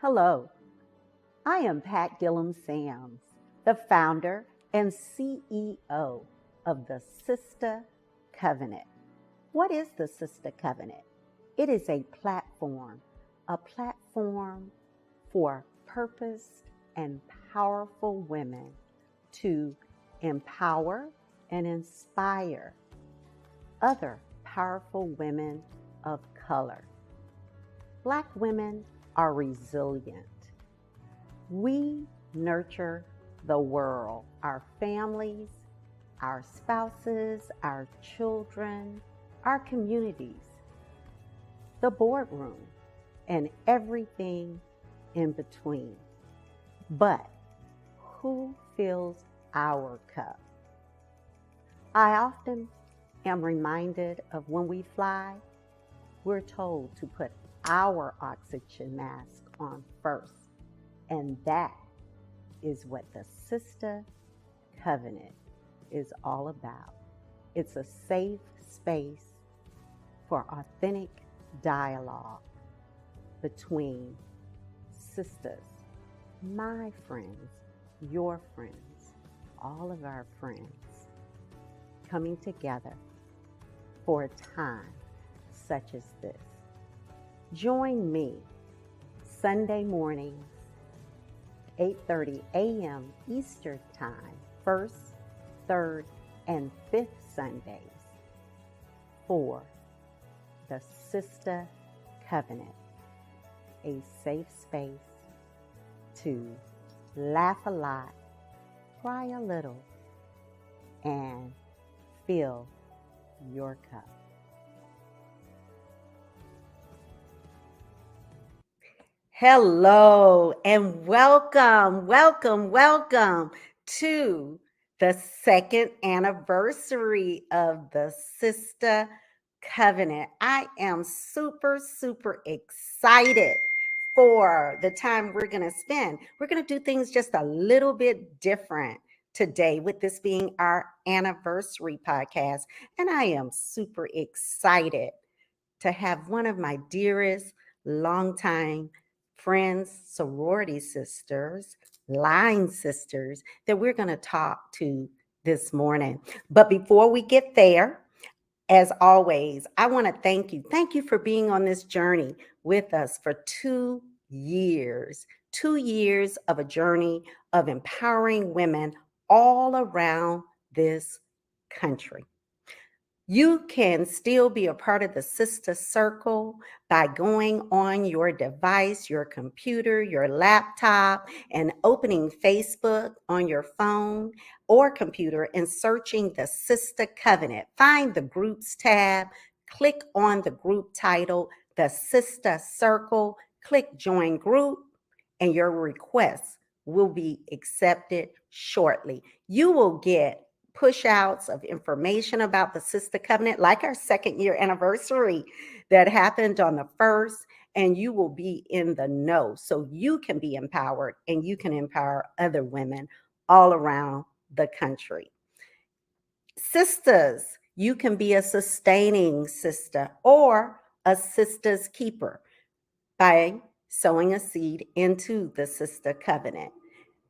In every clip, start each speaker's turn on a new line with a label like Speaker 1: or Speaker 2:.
Speaker 1: Hello, I am Pat Gillum Sams, the founder and CEO of the Sister Covenant. What is the Sister Covenant? It is a platform for purposed and powerful women to empower and inspire other powerful women of color. Black women are resilient. We nurture the world, our families, our spouses, our children, our communities, the boardroom, and everything in between. But who fills our cup? I often am reminded of when we fly, we're told to put our oxygen mask on first. And that is what the Sister Covenant is all about. It's a safe space for authentic dialogue between sisters, my friends, your friends, all of our friends, coming together for a time such as this. Join me Sunday mornings, 8:30 a.m. Eastern Time, first, third, and fifth Sundays for the Sister Covenant, a safe space to laugh a lot, cry a little, and fill your cup. Hello and welcome to the second anniversary of the Sister Covenant. I am super excited for the time we're going to spend. We're going to do things just a little bit different today, with this being our anniversary podcast. And I am super excited to have one of my dearest longtime friends, sorority sisters, line sisters that we're going to talk to this morning. But before we get there, as always, I want to thank you. Thank you for being on this journey with us for 2 years. 2 years of a journey of empowering women all around this country. You can still be a part of the Sister Circle by going on your device, your computer, your laptop, and opening Facebook on your phone or computer and searching the Sister Covenant. Find the Groups tab, click on the group title, the Sister Circle, click Join Group, and your requests will be accepted shortly. You will get push outs of information about the Sister Covenant, like our second year anniversary that happened on the 1st, and you will be in the know so you can be empowered and you can empower other women all around the country. Sisters, you can be a sustaining sister or a sister's keeper by sowing a seed into the Sister Covenant.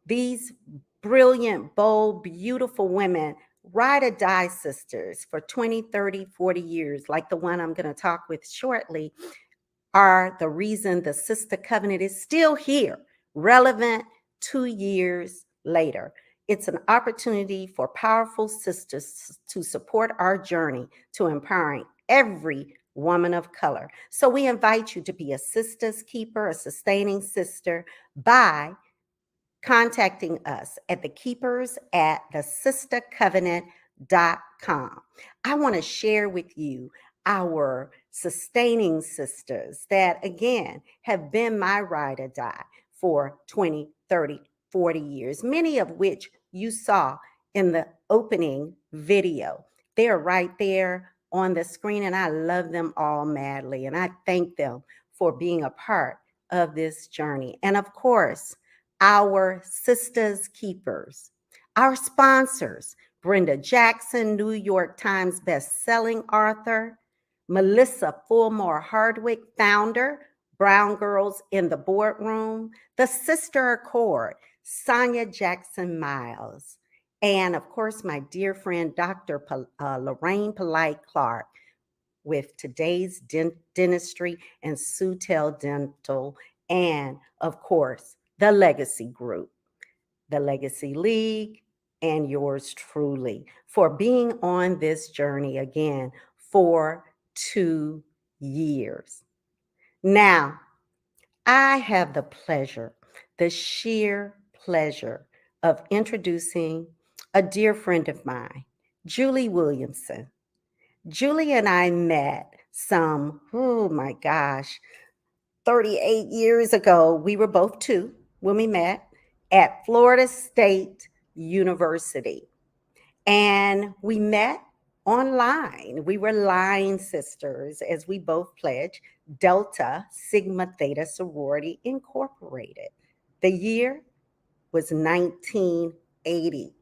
Speaker 1: These brilliant, bold, beautiful women, ride or die sisters for 20, 30, 40 years, like the one I'm going to talk with shortly, are the reason the Sister Covenant is still here, relevant 2 years later. It's an opportunity for powerful sisters to support our journey to empowering every woman of color. So we invite you to be a sister's keeper, a sustaining sister, by contacting us at thesistercovenant.com. I want to share with you our sustaining sisters that, again, have been my ride or die for 20, 30, 40 years, many of which you saw in the opening video. They're right there on the screen, and I love them all madly, and I thank them for being a part of this journey. And of course, our Sisters Keepers, our sponsors, Brenda Jackson, New York Times best-selling author, Melissa Fulmore Hardwick, founder Brown Girls in the Boardroom, the Sister Accord, Sonia Jackson Miles, and of course, my dear friend, Dr. Lorraine Polite Clark with Today's Dentistry and Sutel Dental, and of course, the Legacy Group, the Legacy League, and yours truly for being on this journey again for 2 years. Now, I have the pleasure, the sheer pleasure of introducing a dear friend of mine, Julie Williamson. Julie and I met some, oh my gosh, 38 years ago. We were both two when we met at Florida State University. And we met online. We were line sisters as we both pledged Delta Sigma Theta Sorority Incorporated. The year was 1980.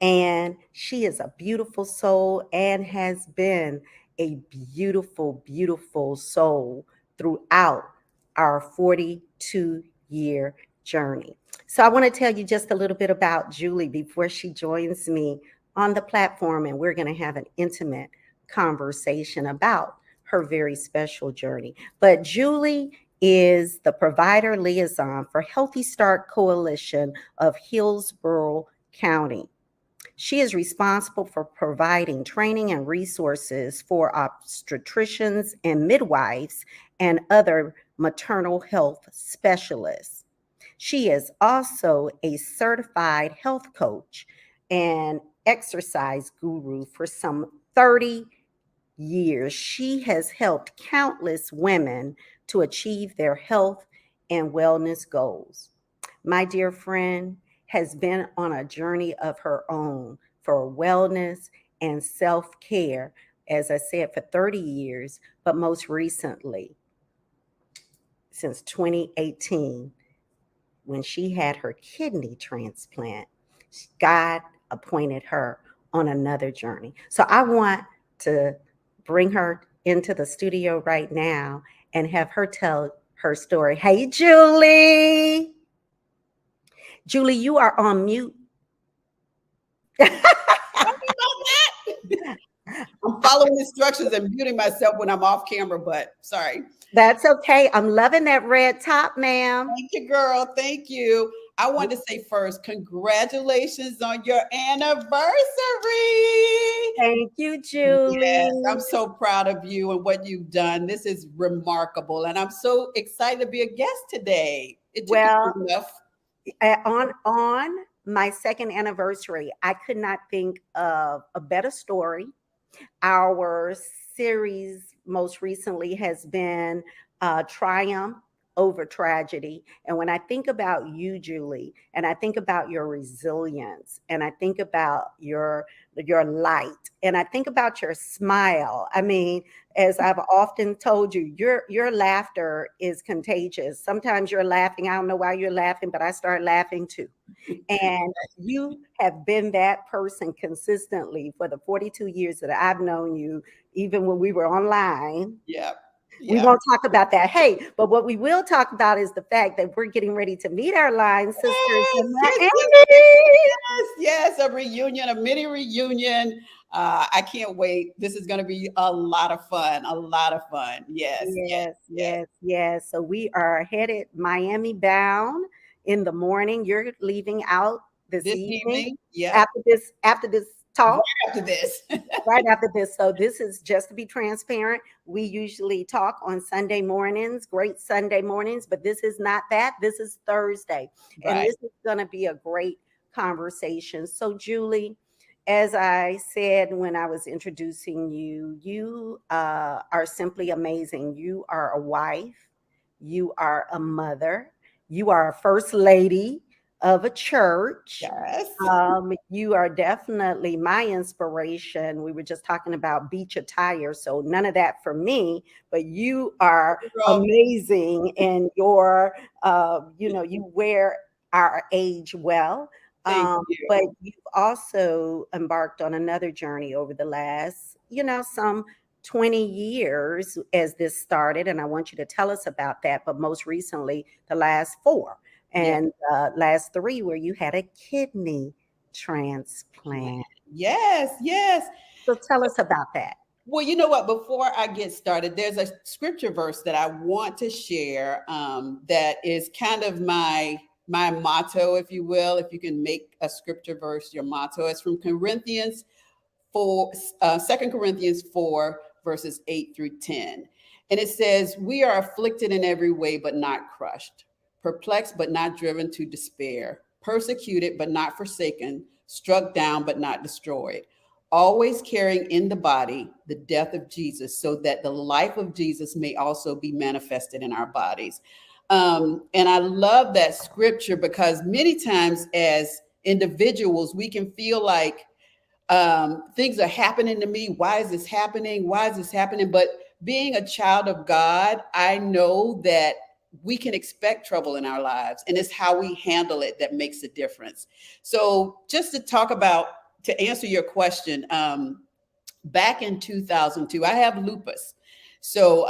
Speaker 1: And she is a beautiful soul and has been a beautiful, beautiful soul throughout our 42-year journey. So I want to tell you just a little bit about Julie before she joins me on the platform, and we're going to have an intimate conversation about her very special journey. But Julie is the provider liaison for Healthy Start Coalition of Hillsborough County. She is responsible for providing training and resources for obstetricians and midwives and other maternal health specialists. She is also a certified health coach and exercise guru for some 30 years. She has helped countless women to achieve their health and wellness goals. My dear friend has been on a journey of her own for wellness and self care, as I said, for 30 years, but most recently, since 2018, when she had her kidney transplant, God appointed her on another journey. So I want to bring her into the studio right now and have her tell her story. Hey, Julie. Julie, you are on mute.
Speaker 2: I'm following instructions and muting myself when I'm off camera, but sorry.
Speaker 1: That's okay. I'm loving that red top, ma'am.
Speaker 2: Thank you, girl. Thank you. I want to say first, congratulations on your anniversary.
Speaker 1: Thank you,
Speaker 2: Yes,
Speaker 1: Julie.
Speaker 2: I'm so proud of you and what you've done. This is remarkable. And I'm so excited to be a guest today. It took you
Speaker 1: Well,
Speaker 2: long enough.
Speaker 1: on my second anniversary, I could not think of a better story. Our series most recently has been Triumph Over Tragedy. And when I think about you, Julie, and I think about your resilience, and I think about your light, and I think about your smile. I mean, as I've often told you, your laughter is contagious. Sometimes you're laughing, I don't know why you're laughing, but I start laughing too. And you have been that person consistently for the 42 years that I've known you, even when we were online.
Speaker 2: Yeah.
Speaker 1: We
Speaker 2: Yeah.
Speaker 1: won't talk about that. Hey, but what we will talk about is the fact that we're getting ready to meet our line sisters
Speaker 2: Yes,
Speaker 1: in
Speaker 2: yes,
Speaker 1: Miami.
Speaker 2: yes, yes, yes, a reunion, a mini reunion. I can't wait. This is going to be a lot of fun. A lot of fun. Yes, yes,
Speaker 1: Yes,
Speaker 2: yes.
Speaker 1: yes, yes. So we are headed Miami bound in the morning. You're leaving out this
Speaker 2: This
Speaker 1: evening
Speaker 2: evening, yep,
Speaker 1: after this talk.
Speaker 2: right after this.
Speaker 1: Right after this. So this is just to be transparent. We usually talk on Sunday mornings, great Sunday mornings, but this is not that. This is Thursday. And
Speaker 2: Right.
Speaker 1: this is going to be a great conversation. So, Julie, as I said when I was introducing you, you are simply amazing. You are a wife, you are a mother, you are a first lady of a church.
Speaker 2: Yes.
Speaker 1: You are definitely my inspiration. We were just talking about beach attire, so none of that for me, but you are
Speaker 2: Girl,
Speaker 1: amazing and you wear our age well.
Speaker 2: thank
Speaker 1: But
Speaker 2: you.
Speaker 1: you've also embarked on another journey over the last, some 20 years as this started, and I want you to tell us about that. But most recently, the last 4
Speaker 2: Yeah.
Speaker 1: and last 3, where you had a kidney transplant.
Speaker 2: Yes, yes.
Speaker 1: So tell us about that.
Speaker 2: Well, you know what? Before I get started, there's a scripture verse that I want to share that is kind of my motto, if you will. If you can make a scripture verse your motto, it's from Corinthians 4, 2 Corinthians 4, verses 8 through 10. And it says, "We are afflicted in every way, but not crushed, perplexed, but not driven to despair, persecuted, but not forsaken, struck down, but not destroyed, always carrying in the body the death of Jesus, so that the life of Jesus may also be manifested in our bodies." And I love that scripture because many times as individuals, we can feel like things are happening to me. Why is this happening? Why is this happening? But being a child of God, I know that we can expect trouble in our lives, and it's how we handle it that makes a difference. So, just to talk about, to answer your question, back in 2002, I have lupus. So,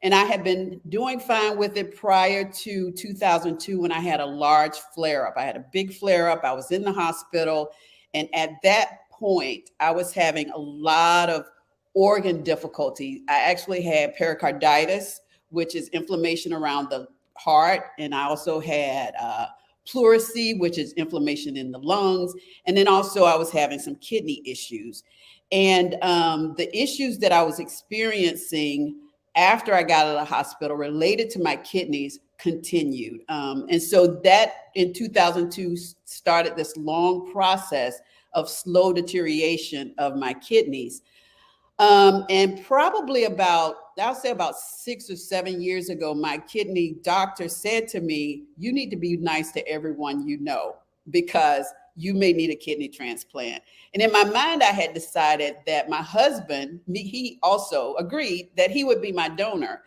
Speaker 2: and I had been doing fine with it prior to 2002 when I had a large flare up. I had a big flare up. I was in the hospital. And at that point, I was having a lot of organ difficulty. I actually had pericarditis, which is inflammation around the heart. And I also had pleurisy, which is inflammation in the lungs. And then also I was having some kidney issues. And the issues that I was experiencing after I got out of the hospital related to my kidneys continued. And so that in 2002 started this long process of slow deterioration of my kidneys. And probably I'll say about 6 or 7 years ago, my kidney doctor said to me, "You need to be nice to everyone you know, because you may need a kidney transplant." And in my mind, I had decided that my husband, he also agreed that he would be my donor.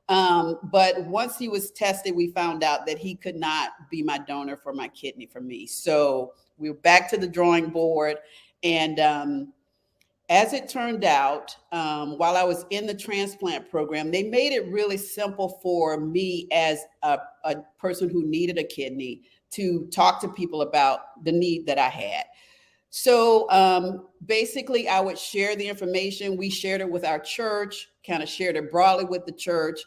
Speaker 2: But once he was tested, we found out that he could not be my donor for my kidney for me. So we were back to the drawing board. And as it turned out, while I was in the transplant program, they made it really simple for me as a person who needed a kidney to talk to people about the need that I had. So basically, I would share the information. We shared it with our church, kind of shared it broadly with the church.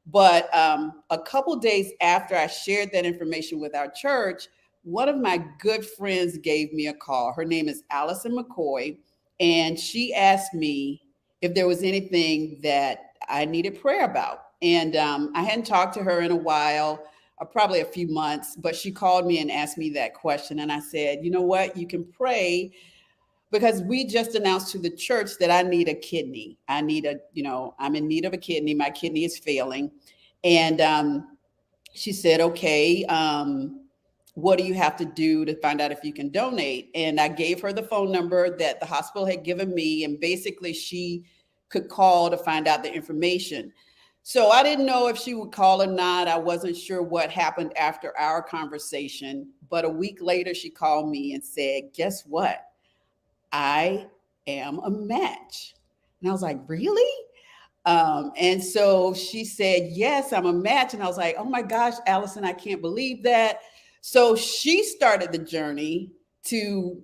Speaker 2: But a couple days after I shared that information with our church, one of my good friends gave me a call. Her name is Allison McCoy. And she asked me if there was anything that I needed prayer about. And I hadn't talked to her in a while, probably a few months, but she called me and asked me that question. And I said, "You know what? You can pray, because we just announced to the church that I need a kidney. I'm in need of a kidney. My kidney is failing." And she said, "Okay, what do you have to do to find out if you can donate?" And I gave her the phone number that the hospital had given me. And basically she could call to find out the information. So I didn't know if she would call or not. I wasn't sure what happened after our conversation. But a week later, she called me and said, "Guess what? I am a match." And I was like, "Really?" And so she said, "Yes, I'm a match." And I was like, "Oh my gosh, Allison, I can't believe that." So she started the journey to,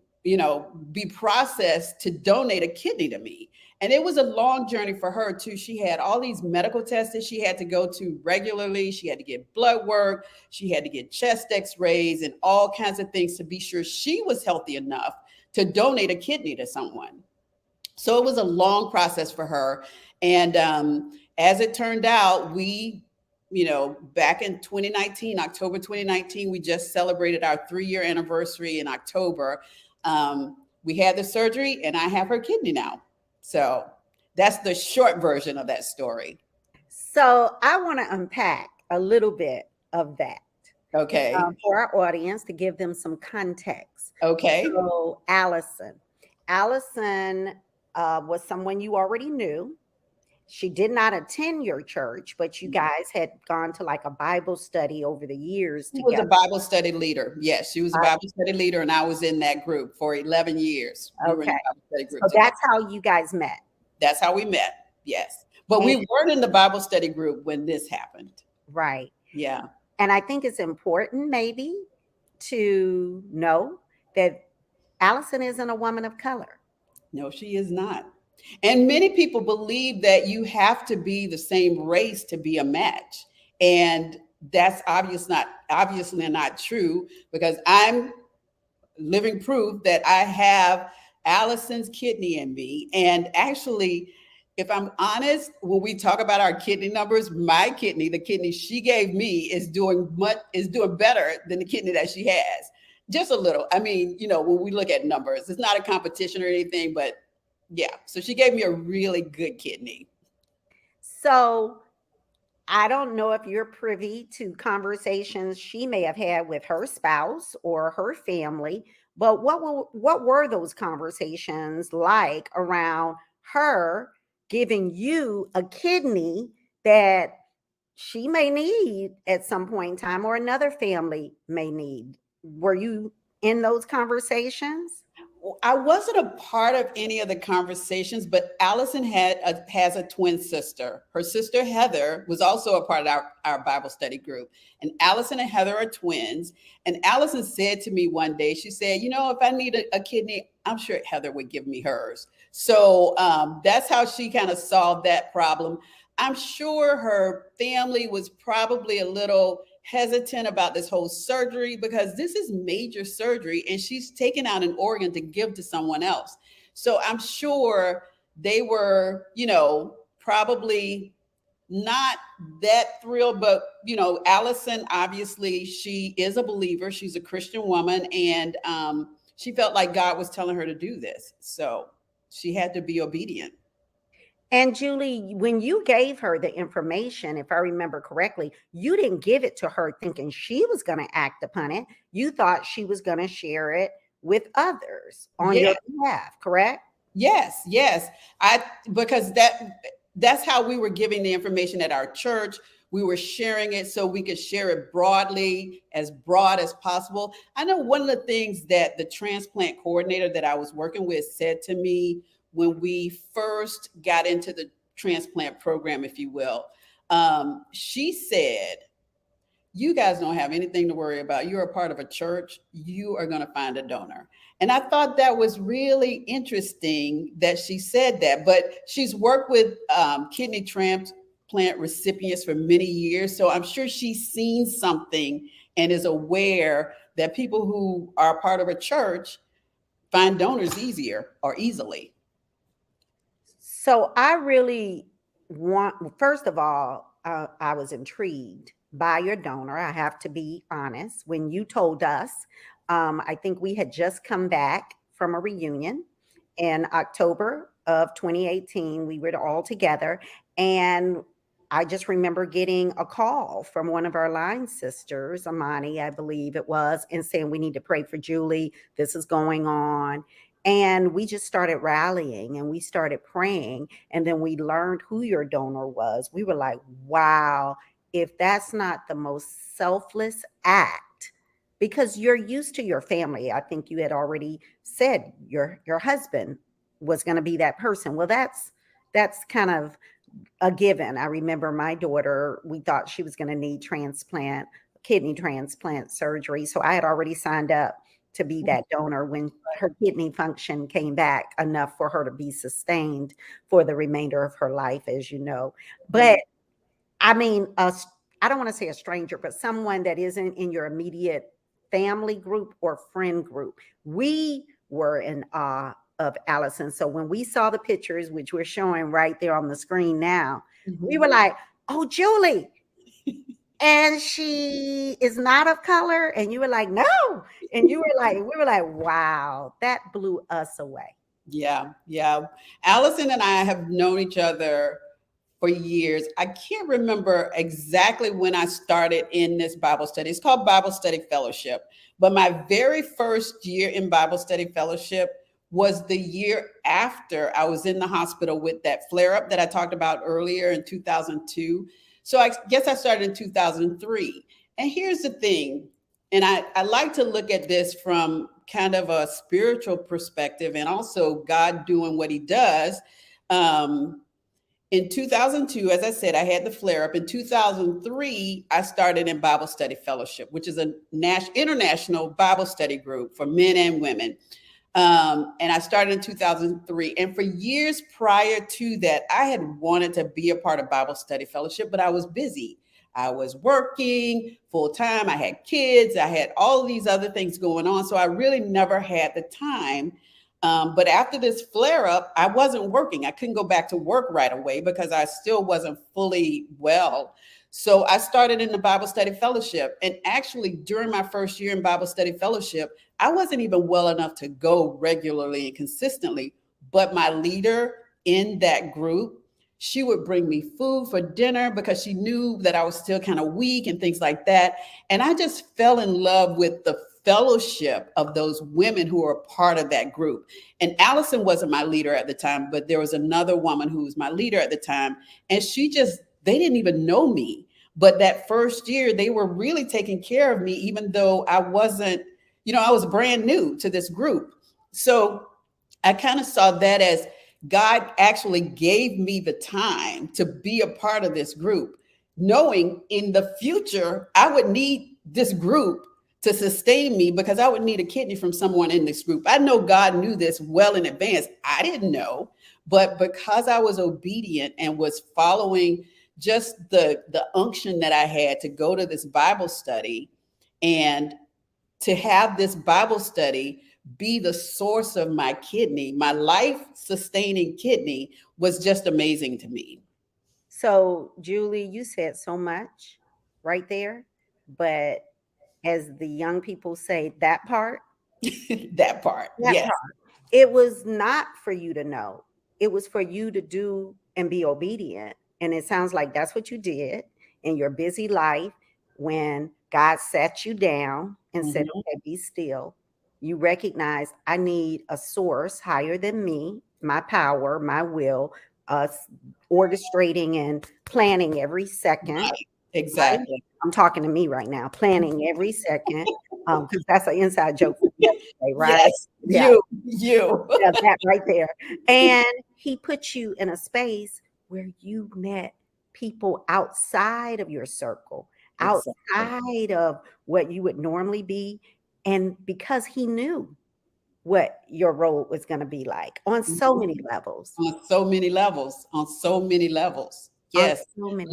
Speaker 2: be processed to donate a kidney to me. And it was a long journey for her too. She had all these medical tests that she had to go to regularly. She had to get blood work. She had to get chest x-rays and all kinds of things to be sure she was healthy enough to donate a kidney to someone. So it was a long process for her. And as it turned out, back in 2019, October 2019, we just celebrated our 3-year anniversary in October. We had the surgery and I have her kidney now. So that's the short version of that story.
Speaker 1: So I want to unpack a little bit of that.
Speaker 2: Okay.
Speaker 1: For our audience, to give them some context.
Speaker 2: Okay.
Speaker 1: So Allison was someone you already knew. She did not attend your church, but you guys had gone to like a Bible study over the years
Speaker 2: She
Speaker 1: together.
Speaker 2: was a Bible study leader. Yes, she was a Bible study leader, and I was in that group for 11 years. We were in
Speaker 1: Okay.
Speaker 2: a Bible study group
Speaker 1: So
Speaker 2: together.
Speaker 1: that's how you guys met.
Speaker 2: That's how we met. Yes. But
Speaker 1: And
Speaker 2: we weren't in the Bible study group when this happened.
Speaker 1: right.
Speaker 2: Yeah.
Speaker 1: And I think it's important maybe to know that Allison isn't a woman of color.
Speaker 2: No, she is not. And many people believe that you have to be the same race to be a match. And that's obviously not true, because I'm living proof that I have Allison's kidney in me. And actually, if I'm honest, when we talk about our kidney numbers, my kidney, the kidney she gave me, is doing better than the kidney that she has. Just a little. I mean, when we look at numbers, it's not a competition or anything, but yeah. So she gave me a really good kidney.
Speaker 1: So I don't know if you're privy to conversations she may have had with her spouse or her family, but what were those conversations like around her giving you a kidney that she may need at some point in time or another family may need? Were you in those conversations?
Speaker 2: I wasn't a part of any of the conversations, but Allison has a twin sister. Her sister Heather was also a part of our Bible study group. And Allison and Heather are twins. And Allison said to me one day, she said, if I need a kidney, I'm sure Heather would give me hers. So that's how she kind of solved that problem. I'm sure her family was probably a little hesitant about this whole surgery, because this is major surgery and she's taken out an organ to give to someone else. So I'm sure they were, probably not that thrilled. But, Allison, obviously, she is a believer. She's a Christian woman. And she felt like God was telling her to do this. So she had to be obedient.
Speaker 1: And Julie, when you gave her the information, if I remember correctly, you didn't give it to her thinking she was going to act upon it. You thought she was going to share it with others on your behalf, correct?
Speaker 2: Yes, yes. Because that's how we were giving the information at our church. We were sharing it so we could share it broadly, as broad as possible. I know one of the things that the transplant coordinator that I was working with said to me when we first got into the transplant program, if you will, she said, you guys don't have anything to worry about. You're a part of a church. You are going to find a donor. And I thought that was really interesting that she said that. But she's worked with kidney transplant recipients for many years. So I'm sure she's seen something and is aware that people who are part of a church find donors easily.
Speaker 1: So I really first of all, I was intrigued by your donor. I have to be honest. When you told us, I think we had just come back from a reunion in October of 2018. We were all together. And I just remember getting a call from one of our line sisters, Amani, I believe it was, and saying, we need to pray for Julie. This is going on. And we just started rallying and we started praying. And then we learned who your donor was. We were like, wow, if that's not the most selfless act, because you're used to your family. I think you had already said your husband was going to be that person. Well, that's kind of a given. I remember my daughter, we thought she was going to need kidney transplant surgery. So I had already signed up to be that donor when her kidney function came back enough for her to be sustained for the remainder of her life, as you know. But I mean, I don't want to say a stranger, but someone that isn't in your immediate family group or friend group. We were in awe of Allison. So when we saw the pictures, which we're showing right there on the screen now, we were like, oh, Julie. And she is not of color. And you were like, no. And we were like, wow, that blew us away.
Speaker 2: Yeah, yeah. Allison and I have known each other for years. I can't remember exactly when I started in this Bible study. It's called Bible Study Fellowship. But my very first year in Bible Study Fellowship was the year after I was in the hospital with that flare up that I talked about earlier in 2002. So I guess I started in 2003. And here's the thing, and I like to look at this from kind of a spiritual perspective and also God doing what he does. In 2002, as I said, I had the flare up. In 2003, I started in Bible Study Fellowship, which is a international Bible study group for men and women. And I started in 2003. And for years prior to that, I had wanted to be a part of Bible Study Fellowship, but I was busy. I was working full time. I had kids. I had all of these other things going on. So I really never had the time. But after this flare up, I wasn't working. I couldn't go back to work right away because I still wasn't fully well. So I started in the Bible Study Fellowship. And actually, during my first year in Bible Study Fellowship, I wasn't even well enough to go regularly and consistently. But my leader in that group, she would bring me food for dinner because she knew that I was still kind of weak and things like that. And I just fell in love with the fellowship of those women who were part of that group. And Allison wasn't my leader at the time, but there was another woman who was my leader at the time. And they didn't even know me. But that first year, they were really taking care of me, even though I wasn't, I was brand new to this group. So I kind of saw that as God actually gave me the time to be a part of this group, knowing in the future, I would need this group to sustain me because I would need a kidney from someone in this group. I know God knew this well in advance. I didn't know, but because I was obedient and was following just the unction that I had to go to this Bible study and to have this Bible study be the source of my kidney, my life-sustaining kidney, was just amazing to me.
Speaker 1: So, Julie, you said so much right there, but as the young people say, that part,
Speaker 2: that part, yes.
Speaker 1: Part, it was not for you to know. It was for you to do and be obedient. And it sounds like that's what you did in your busy life when God sat you down and said, okay, be still. You recognize I need a source higher than me, my power, my will, orchestrating and planning every second.
Speaker 2: Right. Exactly.
Speaker 1: Right? I'm talking to me right now, planning every second, because that's an inside joke for yesterday, right?
Speaker 2: Yes,
Speaker 1: yeah.
Speaker 2: you.
Speaker 1: Yeah, that right there. And he put you in a space where you met people outside of your circle, outside of what you would normally be. And because he knew what your role was going to be like on so many levels.
Speaker 2: On so many levels. Yes. So many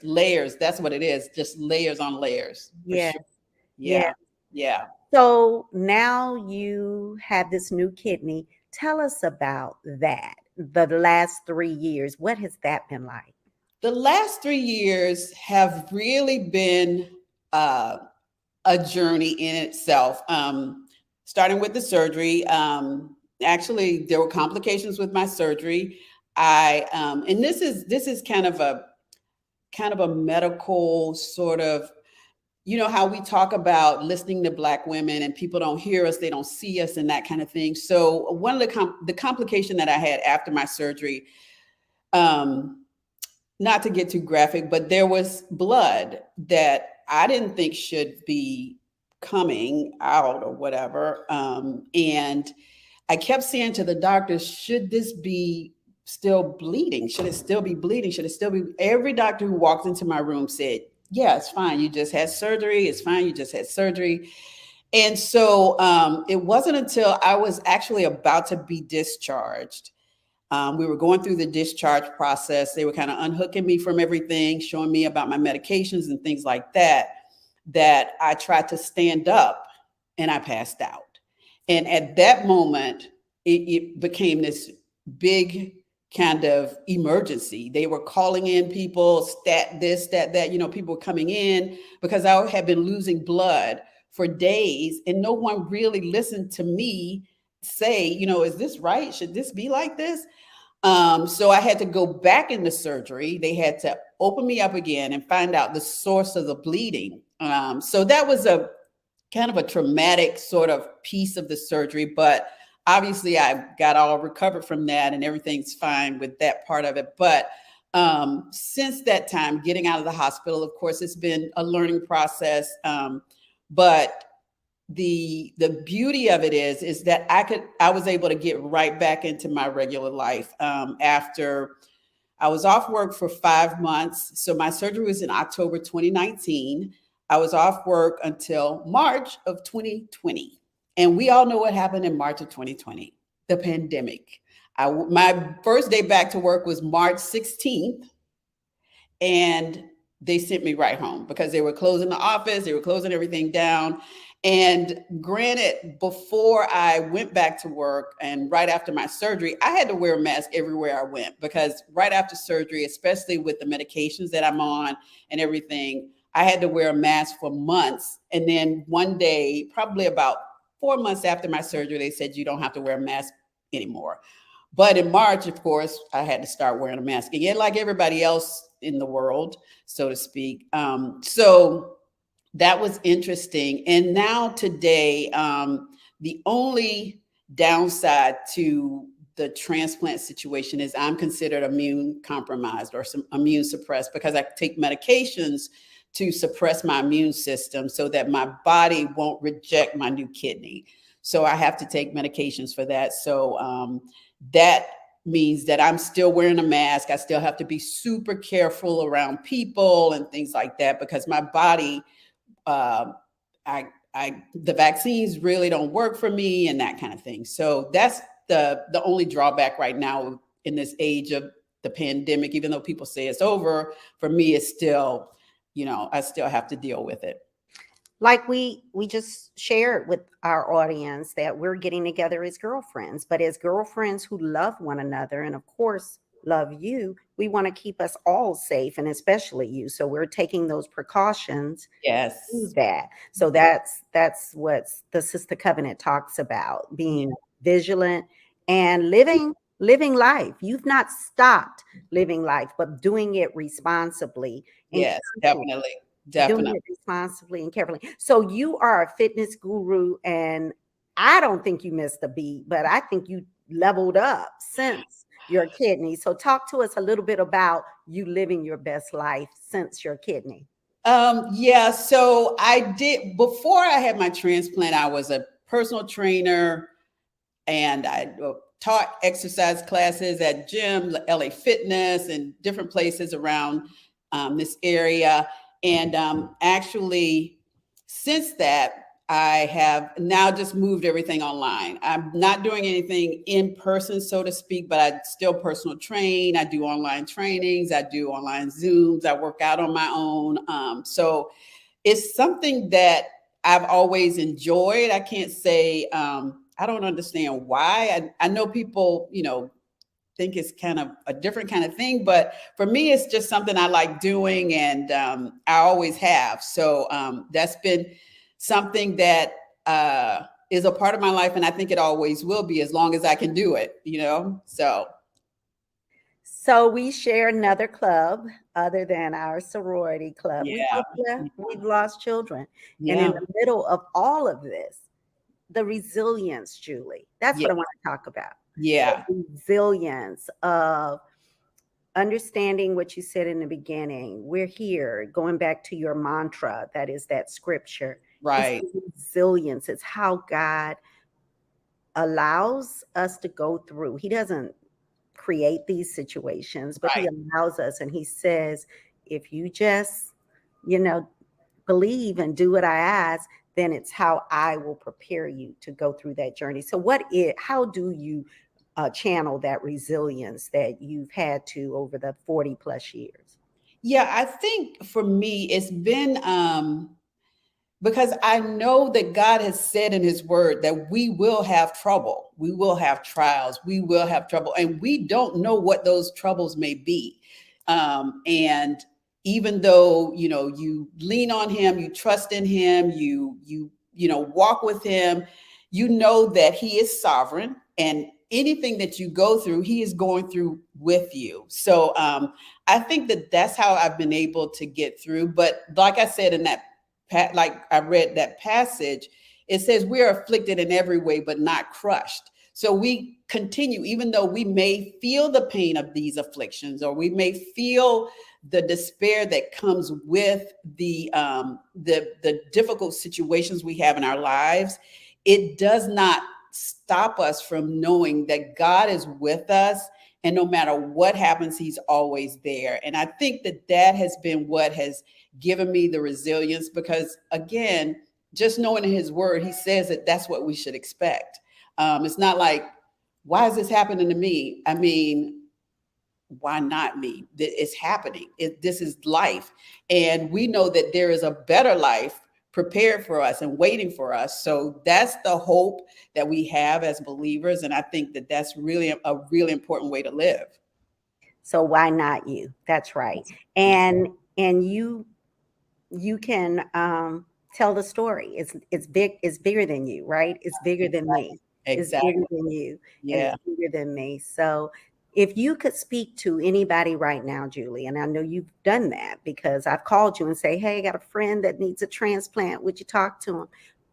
Speaker 2: layers. That's what it is. Just layers on layers.
Speaker 1: Yeah.
Speaker 2: Sure. Yeah.
Speaker 1: So now you have this new kidney. Tell us about that. The last 3 years, what has that been like?
Speaker 2: The last 3 years have really been a journey in itself. Starting with the surgery. Actually, there were complications with my surgery. And this is kind of a medical sort of, how we talk about listening to Black women and people don't hear us, they don't see us and that kind of thing. So one of the complication that I had after my surgery, not to get too graphic, but there was blood that I didn't think should be coming out or whatever. And I kept saying to the doctors, should this be still bleeding? Should it still be bleeding? Should it still be? Every doctor who walked into my room said, yeah, it's fine. You just had surgery. It's fine. You just had surgery. And so it wasn't until I was actually about to be discharged. We were going through the discharge process. They were kind of unhooking me from everything, showing me about my medications and things like that, that I tried to stand up and I passed out. And at that moment, it became this big kind of emergency. They were calling in people, stat this, stat that, people were coming in because I had been losing blood for days and no one really listened to me say, is this right? Should this be like this? So I had to go back into surgery. They had to open me up again and find out the source of the bleeding. So that was a kind of a traumatic sort of piece of the surgery, but obviously I got all recovered from that and everything's fine with that part of it. But since that time, getting out of the hospital, of course, it's been a learning process. But the beauty of it is that I was able to get right back into my regular life after I was off work for 5 months. So my surgery was in October 2019. I was off work until March of 2020. And we all know what happened in March of 2020, the pandemic. My first day back to work was March 16th. And they sent me right home because they were closing the office, they were closing everything down. And granted, before I went back to work and right after my surgery, I had to wear a mask everywhere I went because right after surgery, especially with the medications that I'm on and everything, I had to wear a mask for months. And then one day, probably about 4 months after my surgery, they said, you don't have to wear a mask anymore. But in March, of course, I had to start wearing a mask again, like everybody else in the world, so to speak. So that was interesting. And now today, the only downside to the transplant situation is I'm considered immune compromised or immune suppressed because I take medications to suppress my immune system so that my body won't reject my new kidney. So I have to take medications for that. So that means that I'm still wearing a mask. I still have to be super careful around people and things like that because my body, the vaccines really don't work for me and that kind of thing. So that's the only drawback right now in this age of the pandemic. Even though people say it's over, for me, it's still, I still have to deal with it.
Speaker 1: Like we just shared with our audience that we're getting together as girlfriends, but as girlfriends who love one another and of course love you, we want to keep us all safe and especially you. So we're taking those precautions.
Speaker 2: Yes.
Speaker 1: To that. So that's what the Sister Covenant talks about, being vigilant and living life. You've not stopped living life, but doing it responsibly.
Speaker 2: Yes, definitely.
Speaker 1: Doing it responsibly and carefully. So you are a fitness guru, and I don't think you missed a beat, but I think you leveled up since your kidney. So talk to us a little bit about you living your best life since your kidney.
Speaker 2: So I did, before I had my transplant, I was a personal trainer and I taught exercise classes at gym, LA Fitness, and different places around this area. And actually, since that, I have now just moved everything online. I'm not doing anything in person, so to speak, but I still personal train. I do online trainings. I do online Zooms. I work out on my own. So it's something that I've always enjoyed. I can't say, I don't understand why. I know people, think it's kind of a different kind of thing, but for me, it's just something I like doing and I always have. So that's been something that is a part of my life. And I think it always will be as long as I can do it,
Speaker 1: So we share another club other than our sorority club.
Speaker 2: Yeah.
Speaker 1: We've lost children.
Speaker 2: Yeah.
Speaker 1: And in the middle of all of this, the resilience, Julie, that's what I want to talk about.
Speaker 2: Yeah.
Speaker 1: The resilience of understanding what you said in the beginning. We're here, going back to your mantra, that is that scripture.
Speaker 2: Right.
Speaker 1: It's resilience. It's how God allows us to go through. He doesn't create these situations, but he allows us, and he says, if you just, believe and do what I ask, then it's how I will prepare you to go through that journey. So how do you channel that resilience that you've had to over the 40 plus years?
Speaker 2: Yeah, I think for me, it's been because I know that God has said in his word that we will have trouble. We will have trials. We will have trouble. And we don't know what those troubles may be. And even though, you lean on him, you trust in him, you walk with him, you know that he is sovereign, and anything that you go through, he is going through with you. So I think that that's how I've been able to get through. But like I said, like I read that passage, it says we are afflicted in every way, but not crushed. So we continue, even though we may feel the pain of these afflictions, or we may feel the despair that comes with the difficult situations we have in our lives, it does not stop us from knowing that God is with us, and no matter what happens, he's always there. And I think that that has been what has given me the resilience, because again, just knowing in his word, he says that that's what we should expect. It's not like, why is this happening to me? I mean, why not me? It's happening. This is life. And we know that there is a better life prepared for us and waiting for us. So that's the hope that we have as believers. And I think that that's really a really important way to live.
Speaker 1: So why not you? That's right. And you can tell the story. It's big. It's bigger than you, right? It's bigger than me. It's
Speaker 2: Exactly.
Speaker 1: bigger than you, and
Speaker 2: Yeah.
Speaker 1: it's bigger than me. So if you could speak to anybody right now, Julie, and I know you've done that because I've called you and say, hey, I got a friend that needs a transplant. Would you talk to him?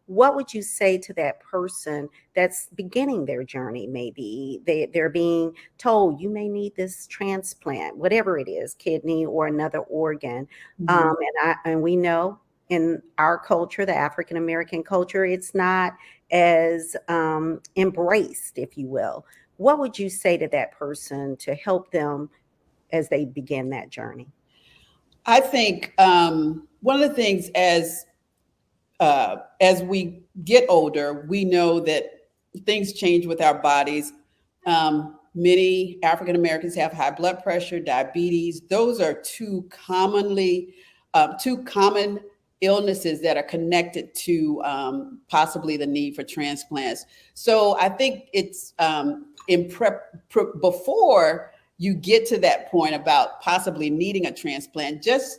Speaker 1: What would you say to that person that's beginning their journey? Maybe they're being told you may need this transplant, whatever it is, kidney or another organ.
Speaker 2: Mhm.
Speaker 1: And we know in our culture, the African American culture, it's not as embraced, if you will. What would you say to that person to help them as they begin that journey?
Speaker 2: I think one of the things as we get older, we know that things change with our bodies. Many African Americans have high blood pressure, diabetes. Those are two common illnesses that are connected to possibly the need for transplants. So I think it's before you get to that point about possibly needing a transplant, just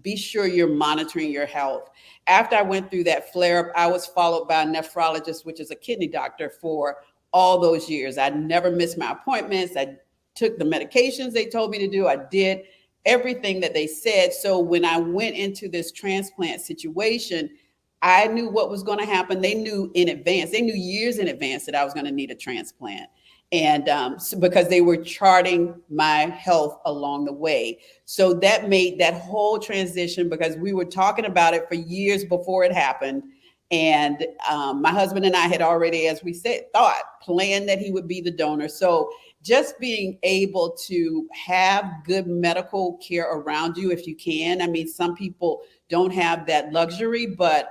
Speaker 2: be sure you're monitoring your health. After I went through that flare up, I was followed by a nephrologist, which is a kidney doctor, for all those years. I never missed my appointments. I took the medications they told me to do. I did everything that they said. So when I went into this transplant situation, I knew what was going to happen. They knew in advance, they knew years in advance that I was going to need a transplant. And so because they were charting my health along the way. So that made that whole transition, because we were talking about it for years before it happened. And my husband and I had already, as we said, planned that he would be the donor. So just being able to have good medical care around you if you can. I mean, some people don't have that luxury, but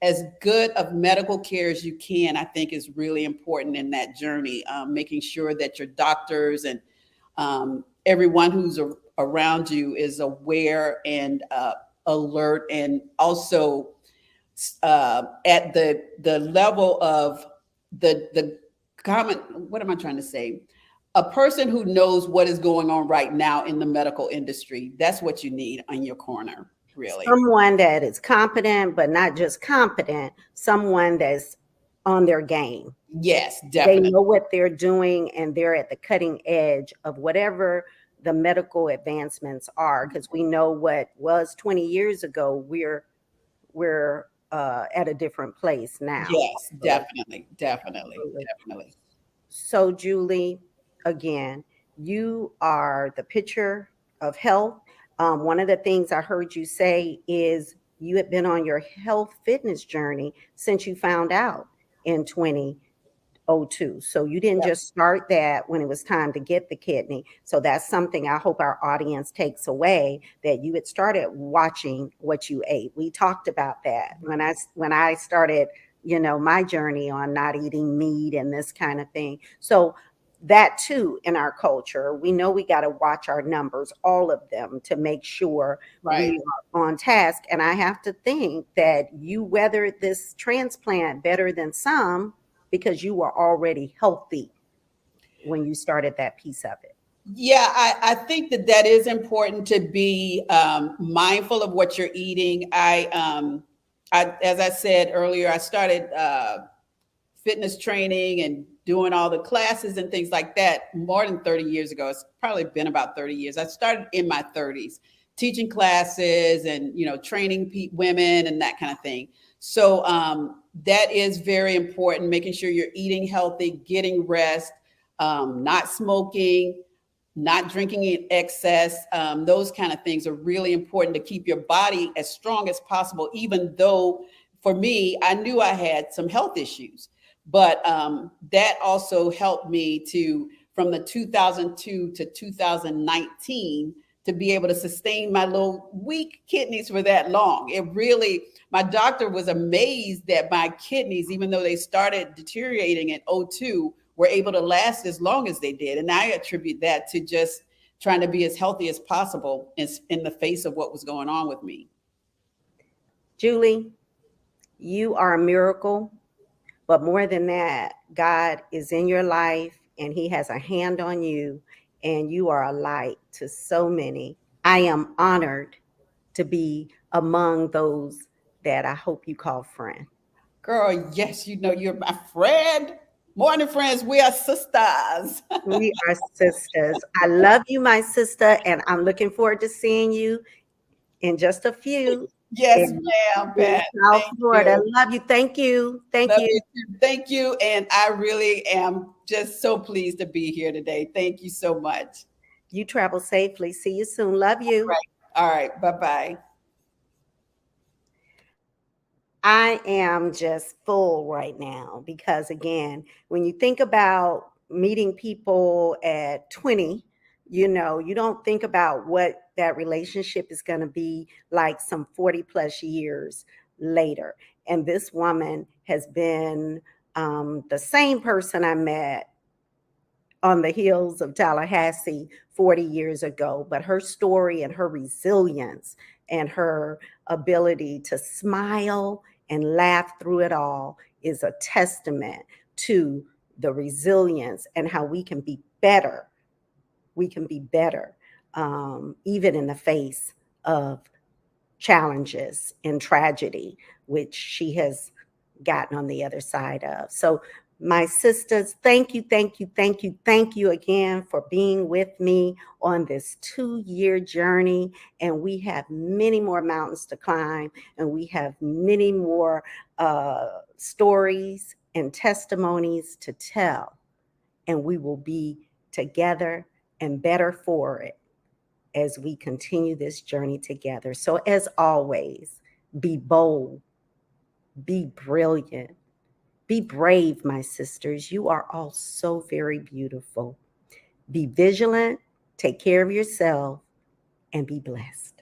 Speaker 2: as good of medical care as you can, I think is really important in that journey. Making sure that your doctors and everyone who's around you is aware and alert, and also at the level of the common, what am I trying to say? A person who knows what is going on right now in the medical industry. That's what you need on your corner, really.
Speaker 1: Someone that is competent, but not just competent, someone that's on their game.
Speaker 2: Yes,
Speaker 1: They
Speaker 2: definitely.
Speaker 1: know what they're doing and they're at the cutting edge of whatever the medical advancements are, because we know what was 20 years ago, we're at a different place now.
Speaker 2: Yes, definitely, definitely,
Speaker 1: Absolutely.
Speaker 2: definitely.
Speaker 1: So, Julie, again, you are the picture of health. One of the things I heard you say is you had been on your health fitness journey since you found out in 2002. So you didn't
Speaker 2: Yep.
Speaker 1: just start that when it was time to get the kidney. So that's something I hope our audience takes away, that you had started watching what you ate. We talked about that when I started, my journey on not eating meat and this kind of thing. So that too, in our culture, we know we got to watch our numbers, all of them, to make sure
Speaker 2: Right.
Speaker 1: we are on task. And I have to think that you weathered this transplant better than some because you were already healthy when you started that piece of it.
Speaker 2: Yeah, I think that that is important to be mindful of what you're eating. As I said earlier, I started fitness training and doing all the classes and things like that more than 30 years ago. It's probably been about 30 years. I started in my 30s teaching classes and, training women and that kind of thing. So that is very important, making sure you're eating healthy, getting rest, not smoking, not drinking in excess. Those kind of things are really important to keep your body as strong as possible, even though for me, I knew I had some health issues. But that also helped me to, from the 2002 to 2019, to be able to sustain my little weak kidneys for that long. It really, my doctor was amazed that my kidneys, even though they started deteriorating in '02, were able to last as long as they did. And I attribute that to just trying to be as healthy as possible in the face of what was going on with me.
Speaker 1: Julie, you are a miracle, but more than that, God is in your life and he has a hand on you, and you are a light to so many. I am honored to be among those that I hope you call friend.
Speaker 2: Girl, yes, you know, you're my friend. Morning, friends. We are sisters.
Speaker 1: We are sisters. I love you, my sister, and I'm looking forward to seeing you in just a few
Speaker 2: Yes,
Speaker 1: in,
Speaker 2: ma'am,
Speaker 1: in
Speaker 2: Pat.
Speaker 1: South
Speaker 2: Thank
Speaker 1: Florida.
Speaker 2: you.
Speaker 1: Love you. Thank you. Thank
Speaker 2: Love
Speaker 1: you.
Speaker 2: you too. Thank you. And I really am just so pleased to be here today. Thank you so much.
Speaker 1: You travel safely. See you soon. Love you.
Speaker 2: Right. All right. Bye-bye.
Speaker 1: I am just full right now because, again, when you think about meeting people at 20, you don't think about what that relationship is going to be like some 40 plus years later. And this woman has been the same person I met on the hills of Tallahassee 40 years ago, but her story and her resilience and her ability to smile and laugh through it all is a testament to the resilience and how we can be better. We can be better, even in the face of challenges and tragedy, which she has gotten on the other side of. So, my sisters, thank you, thank you, thank you, thank you again for being with me on this 2-year journey. And we have many more mountains to climb, and we have many more stories and testimonies to tell. And we will be together and better for it as we continue this journey together. So, as always, be bold, be brilliant, be brave, my sisters. You are all so very beautiful. Be vigilant, take care of yourself, and be blessed.